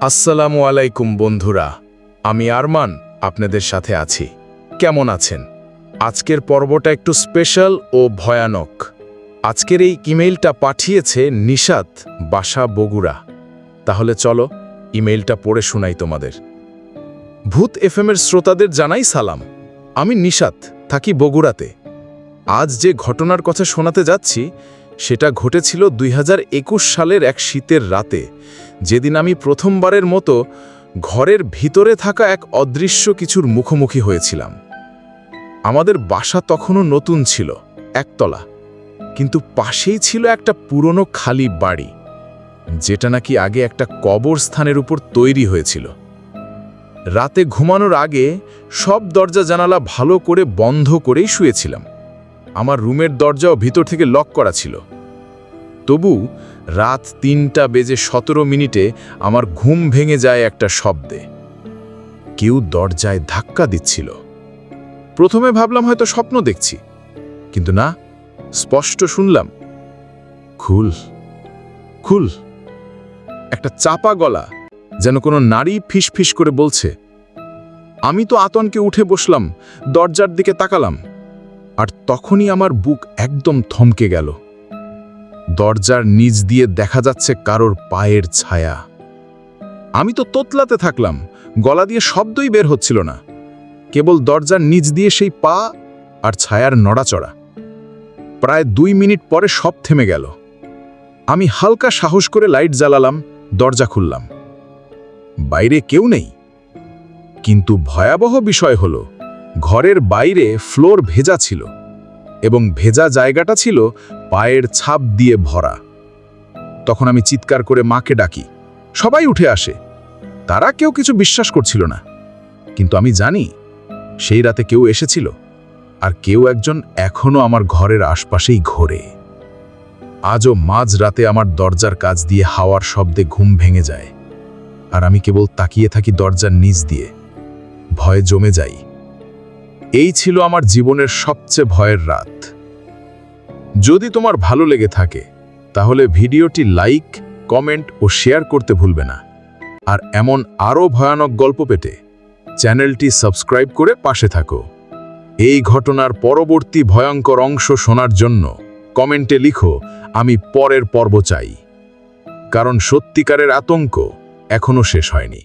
আসসালামু আলাইকুম বন্ধুরা, আমি আরমান আপনাদের সাথে আছি। কেমন আছেন? আজকের পর্বটা একটু স্পেশাল ও ভয়ানক। আজকের এই ইমেইলটা পাঠিয়েছে নিশাত, বাসা বগুড়া। তাহলে চলো ইমেইলটা পড়ে শোনাই তোমাদের। ভূত এফএমের শ্রোতাদের জানাই সালাম। আমি নিশাত, থাকি বগুড়াতে। আজ যে ঘটনার কথা শোনাতে যাচ্ছি সেটা ঘটেছিল 2021 সালের এক শীতের রাতে, যেদিন আমি প্রথমবারের মতো ঘরের ভিতরে থাকা এক অদৃশ্য কিছুর মুখোমুখি হয়েছিলাম। আমাদের বাসা তখনও নতুন ছিল, একতলা, কিন্তু পাশেই ছিল একটা পুরনো খালি বাড়ি, যেটা নাকি আগে একটা কবরস্থানের উপর তৈরি হয়েছিল। রাতে ঘুমানোর আগে সব দরজা জানালা ভালো করে বন্ধ করেই শুয়েছিলাম। আমার রুমের দরজাও ভিতর থেকে লক করা ছিল। তবু রাত 3:17 আমার ঘুম ভেঙে যায় একটা শব্দে। কেউ দরজায় ধাক্কা দিচ্ছিল। প্রথমে ভাবলাম হয়তো স্বপ্ন দেখছি, কিন্তু না, স্পষ্ট শুনলাম, খুল খুল। একটা চাপা গলা, যেন কোনো নারী ফিসফিস করে বলছে। আমি তো আতঙ্কে উঠে বসলাম, দরজার দিকে তাকালাম, আর তখনই আমার বুক একদম থমকে গেল। দরজার নিচ দিয়ে দেখা যাচ্ছে কারোর পায়ের ছায়া। আমি তো তোতলাতে থাকলাম, গলা দিয়ে শব্দই বের হচ্ছিল না, কেবল দরজার নিচ দিয়ে সেই পা আর ছায়ার নড়াচড়া। প্রায় 2 মিনিট পরে সব থেমে গেল। আমি হালকা সাহস করে লাইট জ্বালালাম, দরজা খুললাম। বাইরে কেউ নেই, কিন্তু ভয়াবহ বিষয় হলো ঘরের বাইরে ফ্লোর ভেজা ছিল, এবং ভেজা জায়গাটা ছিল পায়ের ছাপ দিয়ে ভরা। তখন আমি চিৎকার করে মাকে ডাকি। সবাই উঠে আসে। তারা কেউ কিছু বিশ্বাস করছিল না, কিন্তু আমি জানি সেই রাতে কেউ এসেছিল, আর কেউ একজন এখনো আমার ঘরের আশপাশেই ঘোরে। আজও মাঝ রাতে আমার দরজার কাছ দিয়ে হাওয়ার শব্দে ঘুম ভেঙে যায়, আর আমি কেবল তাকিয়ে থাকি দরজার নিচ দিয়ে, ভয়ে জমে যাই। এই ছিল আমার জীবনের সবচেয়ে ভয়ের রাত। যদি তোমার ভালো লেগে থাকে তাহলে ভিডিওটি লাইক, কমেন্ট ও শেয়ার করতে ভুলবে না। আর এমন আরও ভয়ানক গল্প পেতে চ্যানেলটি সাবস্ক্রাইব করে পাশে থাকো। এই ঘটনার পরবর্তী ভয়ঙ্কর অংশ শোনার জন্য কমেন্টে লিখো, আমি পরের পর্ব চাই, কারণ সত্যিকারের আতঙ্ক এখনো শেষ হয়নি।